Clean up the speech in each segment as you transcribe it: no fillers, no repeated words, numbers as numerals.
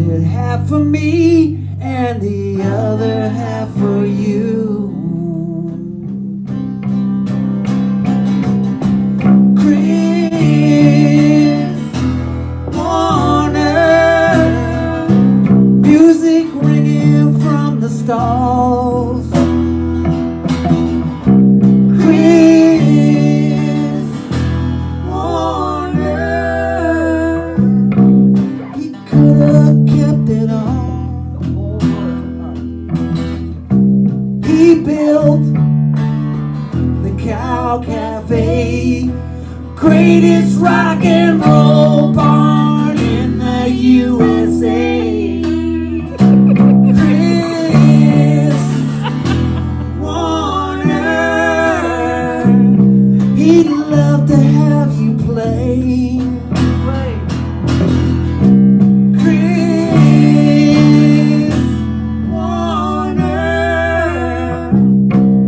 it half for me and the other half for you. Chris Warner, music ringing from the stalls. Chris Warner, he could have kept it all. He built the Cow Cafe, greatest rock and roll barn in the USA. Chris Warner, he'd love to have you play. Chris Warner,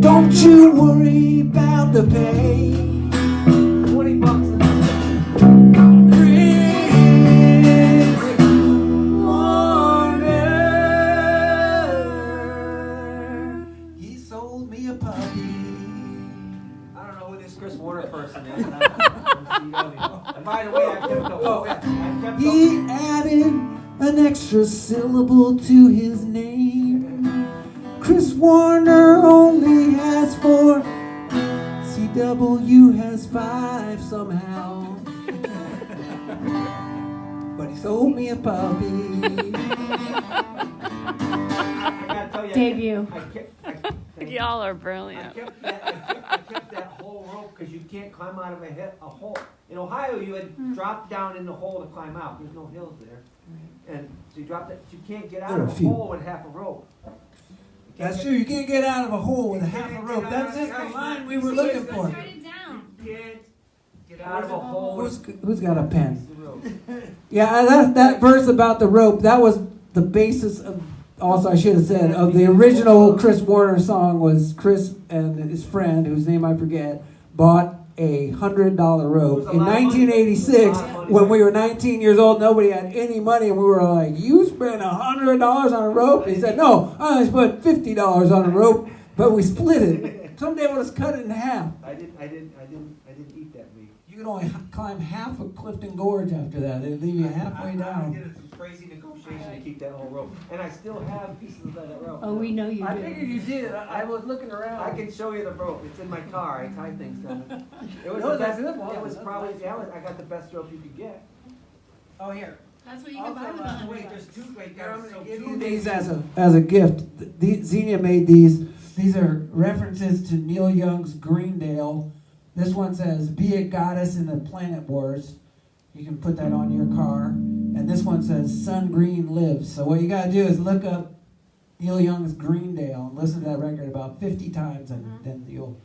don't you worry about the pay. $20 Chris Warner, he sold me a puppy. I don't know who this Chris Warner person is. And by the way, I kept He added an extra syllable to his name. Chris Warner only has 4. CW has 5 somehow. But he sold me a puppy. I gotta tell you, Debut. Y'all are I brilliant. kept that whole rope because you can't climb out of a hole. In Ohio, you had dropped down in the hole to climb out. There's no hills there, and so you drop that. You can't get out There are of a a few. hole with half a rope. That's true. You can't get out of a hole with a half a rope. That's just the line we were looking for. Write it down. You can't get out of a hole with Who's got a pen? the rope. Yeah, that verse about the rope, that was the basis of, also I should have said, of the original Chris Warner song. Was Chris and his friend, whose name I forget, bought a $100 rope in 1986 when we were 19 years old. Nobody had any money, and we were like, "You spent $100 on a rope?" And he said, "No, I only spent $50 on a rope, but we split it. Someday we'll just cut it in half." I didn't eat that meat. You could only climb half of Clifton Gorge after that. They'd leave you halfway I down. did some crazy negotiation to keep that whole rope, and I still have pieces of that rope. Oh, we know you I do. figured you did. I was looking around. I can show you the rope. It's in my car. I tie things down. It was No, the that's best. good one. It was That's probably. nice. I got the best rope you could get. Oh, here. That's what you can buy with $100. Wait, there's two right Here, there. I'm So going to give two you these as a gift. Xenia made these. These are references to Neil Young's Greendale. This one says, "Be a goddess in the planet wars." You can put that on your car. And this one says, "Sun Green lives." So what you got to do is look up Neil Young's Greendale and listen to that record about 50 times, and then you'll...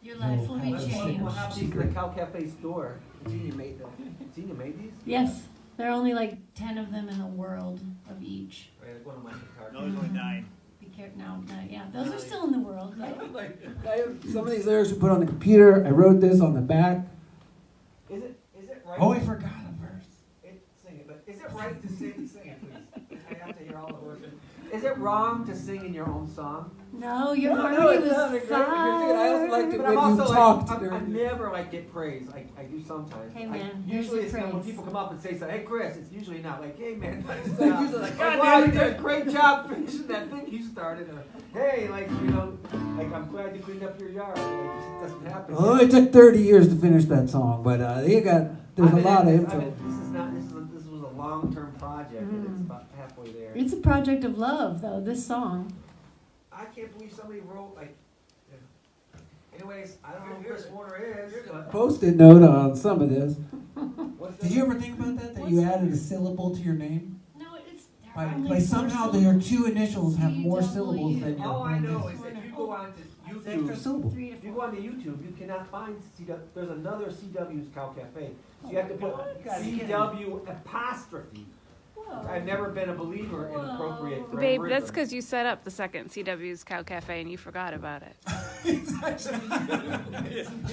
Your life will be Well, changed. We'll have these in the Cow Cafe store. Gina made them. Gina made these? Yes, there are only like 10 of them in the world of each. Right, like one of my guitars. No, there's only 9. Be careful now. Yeah, those are still in the world. Right? I have some of these lyrics we put on the computer. I wrote this on the back. Is it right? Oh, I forgot a verse. Sing it, but is it right to sing it, please? I have to hear all the verses. Is it wrong to sing in your own song? No, your No, harmony it's was not a great- you're singing. I also liked it But when I'm you also talked. like, I during- never like get praise. I do sometimes. Hey, man, here's Usually your it's when praise. people come up and say something. Hey Chris, it's usually not like, hey man, nice It's job. usually like, God, "God wow, damn you it, did a great job finishing that thing you started. Or hey, like like I'm glad you cleaned up your yard. Like it doesn't happen. Well, it took 30 years to finish that song, but there's a lot of info. This was a long-term project, and it's about halfway there. It's a project of love, though, this song. I can't believe somebody wrote like. Anyways, I don't know who Chris Warner is. But Post-it note on some of this. what's Did you ever think about that? That you added a syllable to your name? No, it's By somehow your two initials have more syllables than your All I know whole is name. that if you go on to Extra YouTube, syllable. if you go on to YouTube, you cannot find CW. There's another CW's Cow Cafe. So you have to put CW apostrophe. I've never been a believer in appropriate grammar. Babe, that's because you set up the second CW's Cow Cafe and you forgot about it.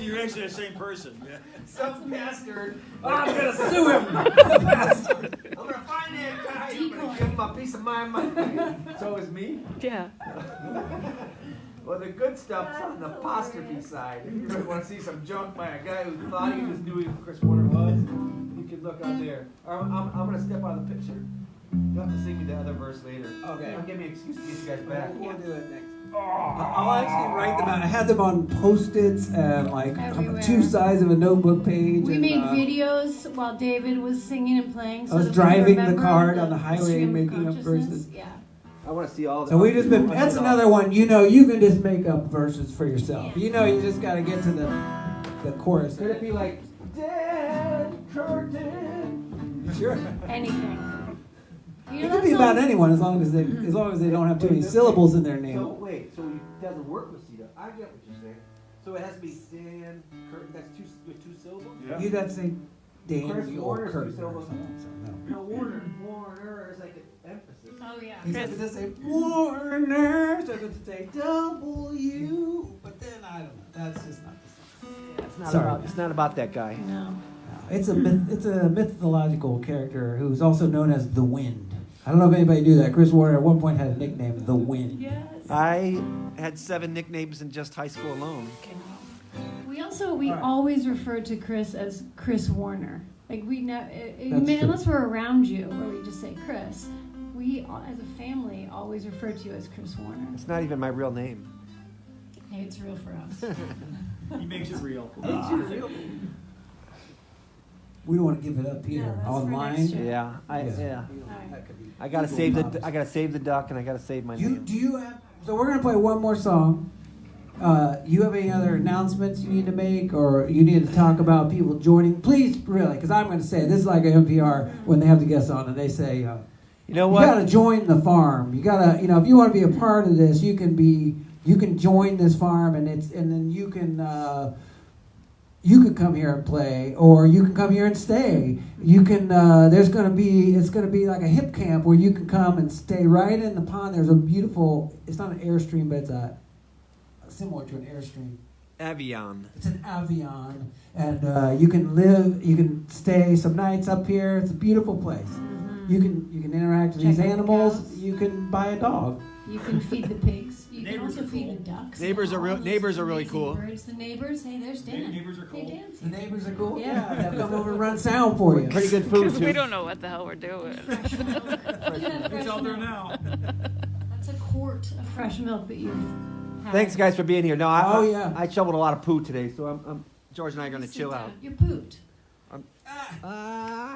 You're actually the same person. Yeah. Some bastard. I'm gonna sue him. I'm gonna find that guy. Give him a piece of my mind. So is me. Yeah. Well, the good stuff's on the apostrophe side. If you really want to see some junk by a guy who thought he just knew who Chris Warner was, you can look on there. I'm going to step out of the picture. You'll have to sing me the other verse later. Okay. Don't give me an excuse to get you guys back. We'll do it next. I'll actually write them out. I had them on Post-its and like Everywhere. 2 sides of a notebook page. We and, made videos while David was singing and playing. So I was that we driving the remember car down the highway stream of making up consciousness. verses. Yeah. I want to see all the. So we just been. That's another one. You know, you can just make up verses for yourself. Yeah. You know, you just got to get to the chorus. Could it be like dead curtain? Sure. Anything. You It know could that be about song? anyone as long as they don't have too many syllables in their So name. wait, so it doesn't work with CW. I get what you're saying. So it has to be Dan Curtin. That's with 2 syllables. Yeah. You'd have to say Chris Daniel Warner's Curtin 2 or syllables. something. So no. No, Warner is like an emphasis. Oh yeah. He says to say Warner, so to say W, but then I don't know. That's just not the same. It's not Sorry. about. It's not about that guy. No. It's a mythological character who's also known as the Wind. I don't know if anybody knew that. Chris Warner at one point had a nickname, the Wind. Yes. I had 7 nicknames in just high school alone. We Alright. always refer to Chris as Chris Warner. Like we That's true. unless we're around you, where we just say Chris. We as a family always refer to you as Chris Warner. It's not even my real name. Hey, it's real for us. He makes it real. We don't want to give it up either. No, that's for Online. next year. Yeah, Yeah. Alright. I gotta save the. I gotta save the duck, and I gotta save my name. Do you have? So we're gonna play one more song. You have any other announcements you need to make, or you need to talk about people joining? Please, really, because I'm going to say this is like an NPR when they have the guests on and they say, You know you what? got to join the farm. You got to, if you want to be a part of this, you can join this farm, and then you can come here and play, or you can come here and stay. You can. It's going to be like a hip camp where you can come and stay right in the pond. There's a beautiful. It's not an airstream, but it's similar to an airstream. Avion. It's an avion, and you can stay some nights up here. It's a beautiful place. You can interact with Check these out the animals. cows. You can buy a dog. You can feed the pigs. You can Neighbors also are feed cool. the ducks. Neighbors and are real- all those neighbors are really amazing cool. Birds. The neighbors. Hey, there's Dan. Neighbors are Hey, cool. Dan's The here. neighbors are cool. Yeah. They'll come over and run sound for you. Pretty good food Because we too. don't know what the hell we're doing. Fresh milk. Look at that fresh It's out there milk. now. That's a quart of fresh milk that you've had. Thanks, guys, for being here. No, Oh, yeah. I shoveled a lot of poo today, so George and I are gonna Sit chill down. out. You're pooped. All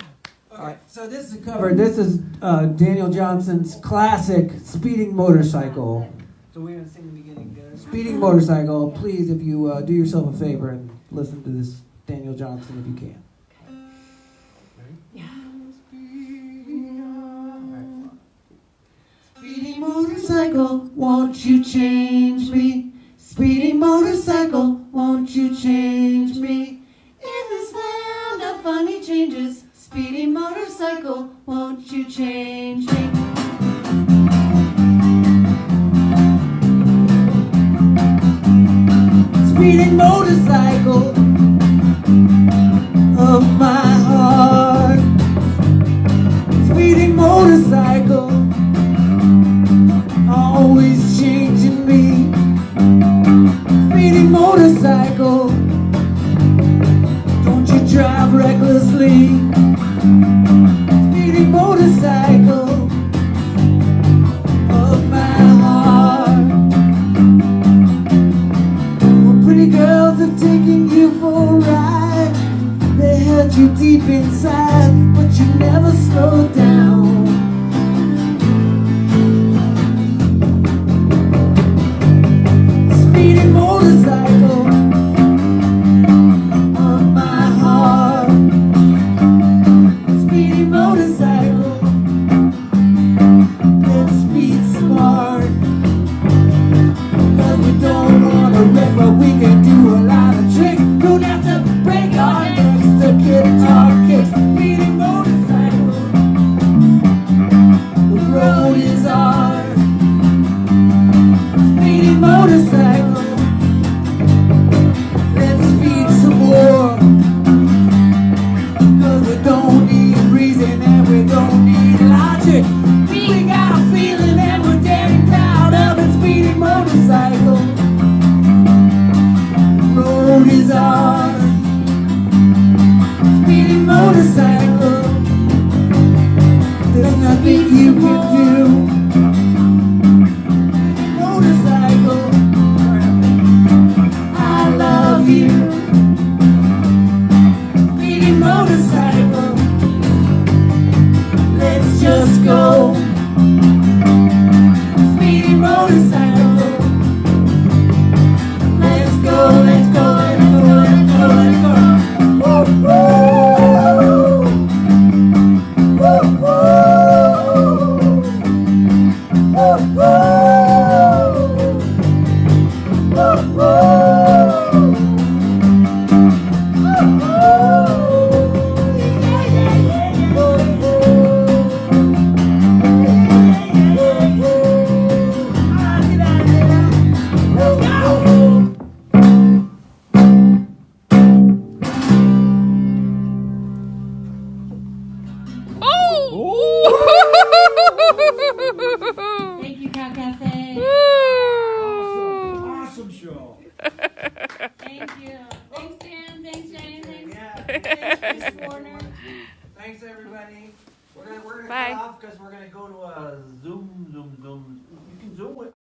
right. So this is covered. This is Daniel Johnson's classic "Speeding Motorcycle." So we're gonna sing the beginning. "Speeding Motorcycle." Please, if you do yourself a favor and listen to this Daniel Johnson, if you can. Yeah. Speeding motorcycle, won't you change me? Speeding motorcycle, won't you change me? In this land of funny changes, speeding motorcycle, won't you change me? Speeding motorcycle of my heart. Speeding motorcycle, always changing me. Speeding motorcycle, don't you drive recklessly. Speeding motorcycle of my heart. Well, pretty girls are taking you for a ride. They held you deep inside, but you never slowed down. can do. Motorcycle, I love you. Speedy motorcycle, let's just go. Speedy motorcycle, let's go, let's go, let's go, let's go, let's go. Woo, woo. Woo, woo. Woo, woo. Woo, woo. Thank you, Cow Cafe. Awesome show. Thank you. Thanks, Dan. Thanks, Jane. Thanks, Chris Warner. Thanks, everybody. We're gonna Bye. cut off because we're gonna go to a Zoom. You can Zoom with.